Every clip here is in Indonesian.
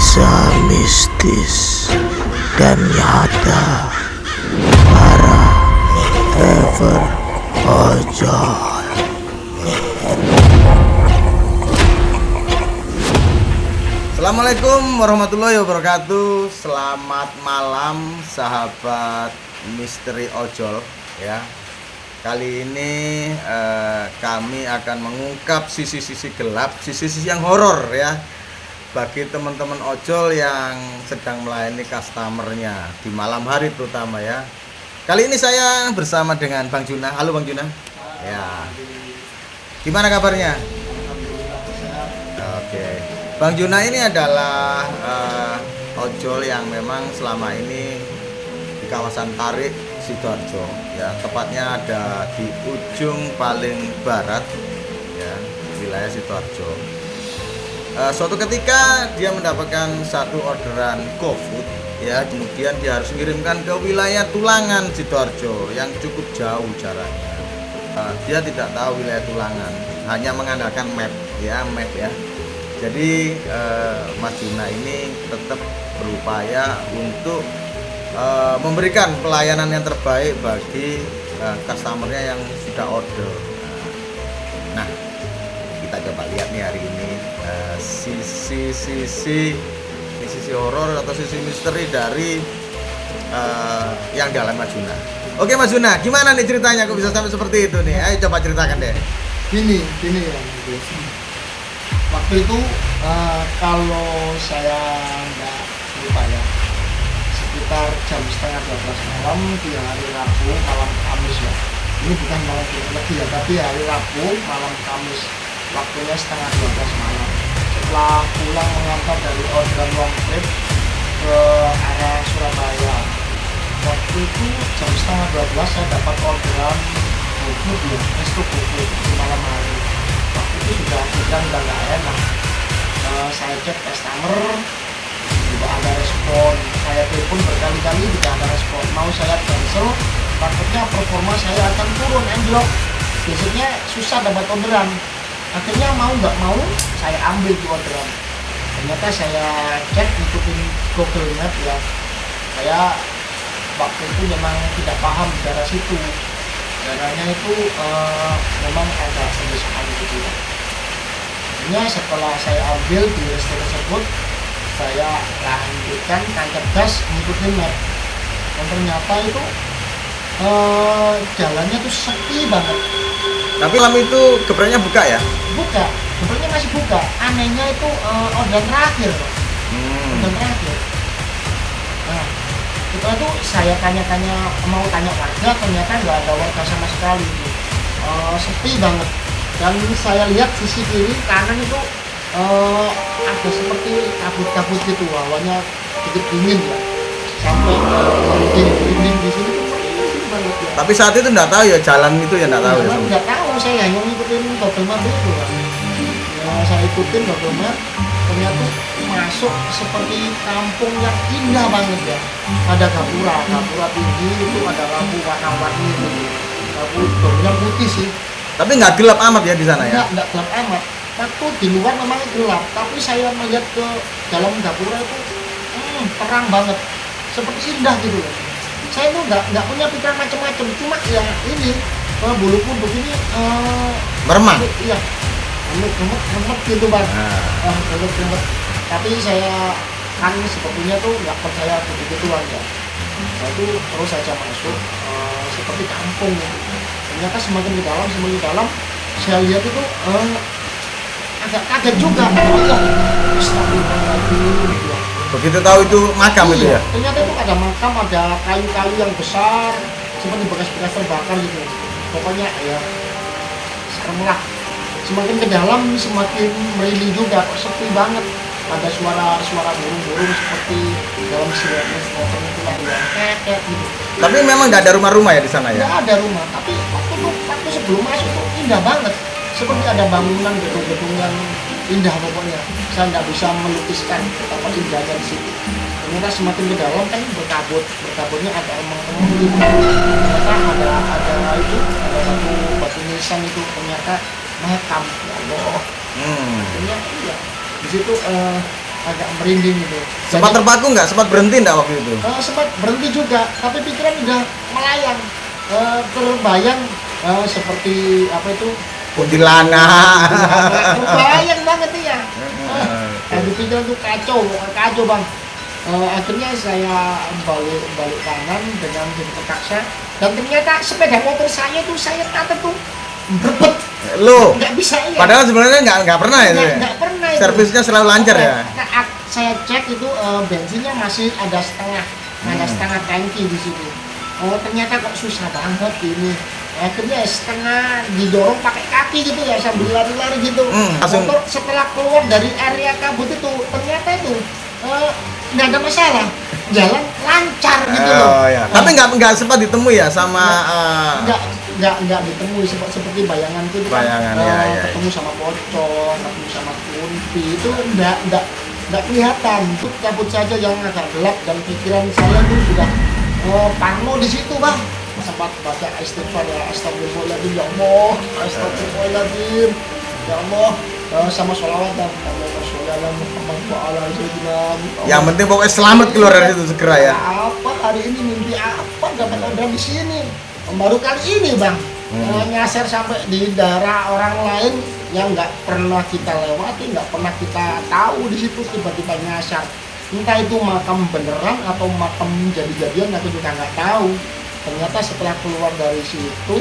kisah mistis dan nyata para driver ojol. Assalamualaikum warahmatullahi wabarakatuh. Selamat malam sahabat misteri ojol ya. Kali ini kami akan mengungkap sisi-sisi gelap, sisi-sisi yang horor ya, bagi teman-teman ojol yang sedang melayani customernya di malam hari terutama ya. Kali ini saya bersama dengan Bang Juna. Halo Bang Juna. Ya. Gimana kabarnya? Oke. Bang Juna ini adalah ojol yang memang selama ini di kawasan Tarik, Sidoarjo ya, tepatnya ada di ujung paling barat ya, wilayah Sidoarjo. Suatu ketika dia mendapatkan satu orderan GoFood ya, kemudian dia harus mengirimkan ke wilayah Tulangan Sidoarjo yang cukup jauh jaraknya. Dia tidak tahu wilayah Tulangan, hanya mengandalkan map ya. Jadi Mas Juna ini tetap berupaya untuk memberikan pelayanan yang terbaik bagi customernya yang sudah order. Nah, kita coba lihat nih hari ini sisi horor atau sisi misteri dari yang dalam Mas Juna. Oke Mas Juna, gimana nih ceritanya kok bisa sampai seperti itu nih? Ayo coba ceritakan deh. Gini ya. Waktu itu kalau saya nggak lupa ya, sekitar jam setengah 12 malam di hari Rabu malam Kamis ya. Ini bukan malam lagi ya, tapi hari Rabu malam Kamis, waktunya setengah 12 malam. Setelah pulang mengantar dari orderan long trip ke arah Surabaya, waktu itu jam setengah 12 saya dapat orderan GoFood ya, resto GoFood di malam hari. Waktu itu sudah nggak enak. Saya cek customer, tidak ada respon. Saya telepon berkali-kali, tidak ada respon. Mau saya cancel, takutnya performa saya akan turun, anjlok. Biasanya susah dapat orderan. Akhirnya mau nggak mau, saya ambil di orderan. Ternyata saya cek, ikutin Google Map ya. Saya waktu itu memang tidak paham daerah situ. Daerahnya itu memang agak pedesaan gitu ya. Akhirnya setelah saya ambil di resto tersebut, saya lanjutkan tancap gas ngikutin map. Dan ternyata itu jalannya tuh sepi banget. Tapi malam itu geprenya buka ya? Buka, geprenya masih buka. Anehnya itu orderan terakhir. Orderan terakhir. Nah, setelah itu saya tanya-tanya, mau tanya warga, ternyata nggak ada warga sama sekali. Sepi banget. Dan saya lihat sisi kiri kanan itu ada seperti kabut-kabut gitu, hawanya sedikit dingin ya, sampai dingin di sini tuh dingin banget ya. Tapi saat itu nggak tahu ya jalan itu ya, nggak tahu ya. Nggak tahu, saya hanya ngikutin Google Map itu ya. Saya ikutin Google Map, ternyata masuk seperti kampung yang indah banget ya. Ada gapura tinggi itu, ada lampu warna-warni itu, lampu yang putih sih. Tapi nggak gelap amat ya di sana ya? Nggak gelap amat. Waktu di luar memang gelap, tapi saya melihat ke dalam gapura itu terang banget, seperti indah gitu loh. Saya itu nggak punya pikiran macam-macam, cuma ya ini bulu kuduk ini meremang. Iya, remet gitu bang. Remet. Tapi saya kan sepertinya tuh nggak percaya begitu-begituan ya. Itu terus saja masuk seperti kampung gitu. Ternyata semakin ke dalam saya lihat itu agak kaget juga. Begitu tahu itu makam itu ya? Ternyata itu ada makam, ada kayu-kayu yang besar seperti bekas-bekas terbakar gitu. Pokoknya ya serem lah. Semakin ke dalam semakin merinding juga, kok sepi banget. Ada suara burung-burung seperti dalam sinetron itu lah, kayak gitu. Tapi memang nggak ada rumah-rumah ya di sana ya? Nggak ada rumah, tapi waktu sebelum masuk itu indah banget. Seperti ada bangunan gedung-gedung yang indah pokoknya. Saya nggak bisa melukiskan betapa indahnya di situ. Ternyata semakin ke dalam kan berkabutnya ada emang-emang gitu. Ternyata ada satu batu nisan itu, ternyata makam. Ya Allah. Ternyata iya. Di situ agak merinding gitu. Sempat Jadi, terpaku nggak? Sempat berhenti nggak waktu itu? sempat berhenti juga, tapi pikiran udah melayang, terbayang seperti apa itu, Kuntilanak. terbayang banget ya. Di pikiran tuh kacau bang. Akhirnya saya balik kanan dengan terpaksa, dan ternyata sepeda motor saya tuh saya kata tuh berbet, Lo, nggak bisa ya. padahal sebenarnya nggak pernah itu ya? Nggak pernah itu. Servisnya selalu lancar ya? Nah, saya cek itu bensinnya masih ada setengah tangki di situ. Oh ternyata kok susah banget ini. Akhirnya setengah didorong pakai kaki gitu ya, sambil lari-lari gitu. Langsung. Motor setelah keluar dari area kabut itu ternyata itu nggak ada masalah, jalan lancar gitu loh. Oh ya. Tapi nggak sempat ditemui ya sama nggak ditemui seperti bayangan itu kan, Bayangan, ya. ketemu sama pocong, ketemu sama kunti itu nggak kelihatan. Itu kabut saja yang agak gelap, dan pikiran saya tuh sudah parno di situ bang. Sempat baca istighfar ya, astagfirullahaladzim ya Allah, astagfirullahaladzim ya Allah, sama sholawat dan Yang penting pokoknya selamat keluar dari situ segera ya. Apa hari ini mimpi apa dapat order di sini? Baru kali ini bang, nyasar sampai di daerah orang lain yang nggak pernah kita lewati, nggak pernah kita tahu, di situ tiba-tiba nyasar. Entah itu makam beneran atau makam jadi-jadian, aku juga nggak tahu. Ternyata setelah keluar dari situ,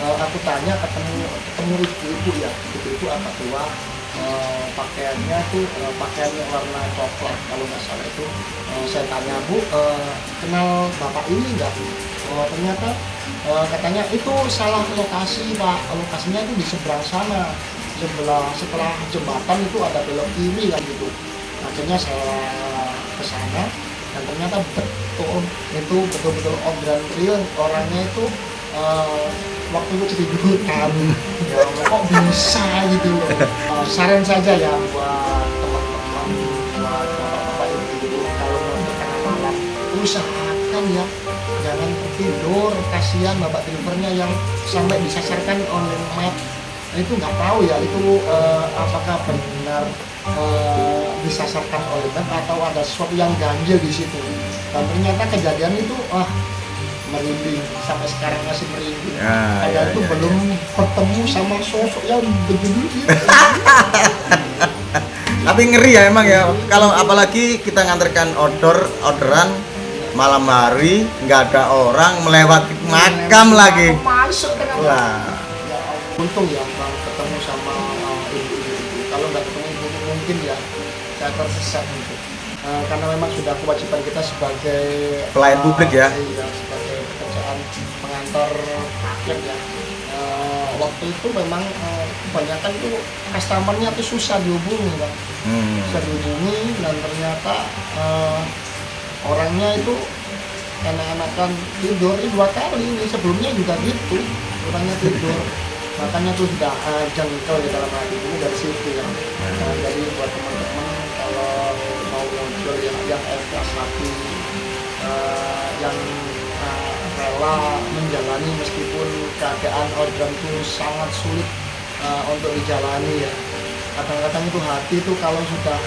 aku tanya ketemu ibu ya, ibu apa tua, pakaiannya tuh pakaiannya warna coklat kalau nggak salah itu. Saya tanya, Bu, kenal bapak ini nggak? Ternyata katanya itu salah lokasi Pak, lokasinya itu di seberang sana, setelah jembatan itu ada belok kiri kan gitu. Akhirnya saya ke sana, dan ternyata betul-betul orderan real. Orangnya itu waktu itu keributan, ya kok bisa gitu loh. Saran saja ya buat teman-teman, buat bapak-bapak ibu, kalau mau tengah malam usahakan ya jangan tertidur, kasihan bapak drivernya yang sampai disasarkan oleh map. Itu nggak tahu ya itu apakah benar disasarkan oleh map atau ada sesuatu yang ganjil di situ. Dan ternyata kejadian itu merinding, sampai sekarang masih merinding. Padahal itu belum bertemu sama sosok yang begini gitu. Tapi ngeri ya emang ya, kalau apalagi kita nganterkan orderan malam hari, nggak ada orang, melewati makam lagi. Masuk tengah malam. Wah. Ya, untung ya bang ketemu sama ibu-ibu itu. Kalau nggak ketemu ibu mungkin ya saya tersesat gitu. Karena memang sudah kewajiban kita sebagai Pelayan publik ya. Iya, sebagai pekerjaan pengantar paket ya. Waktu itu memang kebanyakan itu customernya tuh susah dihubungi bang. Susah dihubungi, dan ternyata orangnya itu enak-enakan tidur. Ini 2 kali ini, sebelumnya juga gitu, orangnya tidur. Makanya tuh sudah jengkel di dalam hati ini dari situ ya. Jadi buat teman-teman kalau mau muncul yang ikhlas hati, yang rela menjalani meskipun keadaan orderan itu sangat sulit untuk dijalani ya. Kadang-kadang itu hati itu kalau sudah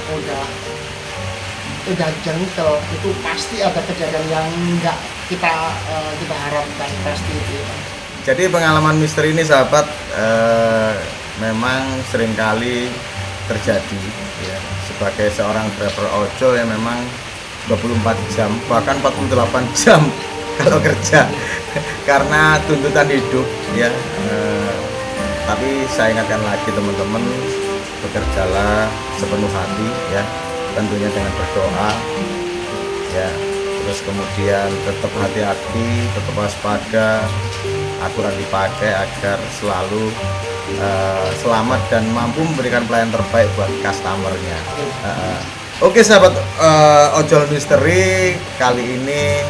jengkel itu pasti ada kejadian yang nggak kita harapkan, pasti itu ya. Jadi pengalaman misteri ini sahabat memang seringkali terjadi ya. Sebagai seorang driver ojol yang memang 24 jam bahkan 48 jam kalau kerja karena tuntutan hidup ya. Tapi saya ingatkan lagi teman-teman, bekerjalah sepenuh hati ya, tentunya dengan berdoa ya. Terus kemudian tetap hati-hati, tetap waspada, aturan dipakai agar selalu selamat dan mampu memberikan pelayanan terbaik buat customernya. Oke sahabat ojol misteri, kali ini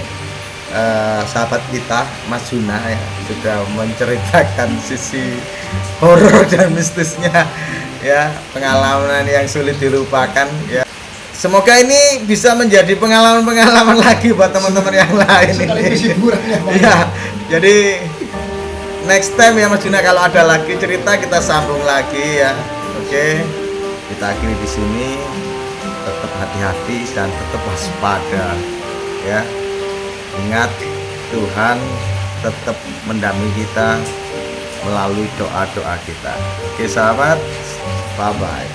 sahabat kita Mas Juna ya sudah menceritakan sisi horor dan mistisnya ya, pengalaman yang sulit dilupakan ya. Semoga ini bisa menjadi pengalaman-pengalaman lagi buat teman-teman yang lain ini. Ya, jadi next time ya Mas Juna kalau ada lagi cerita kita sambung lagi ya. Oke. Kita akhiri di sini. tetap hati-hati dan tetap waspada ya. Ingat, Tuhan tetap mendampingi kita melalui doa-doa kita. Oke sahabat, bye bye.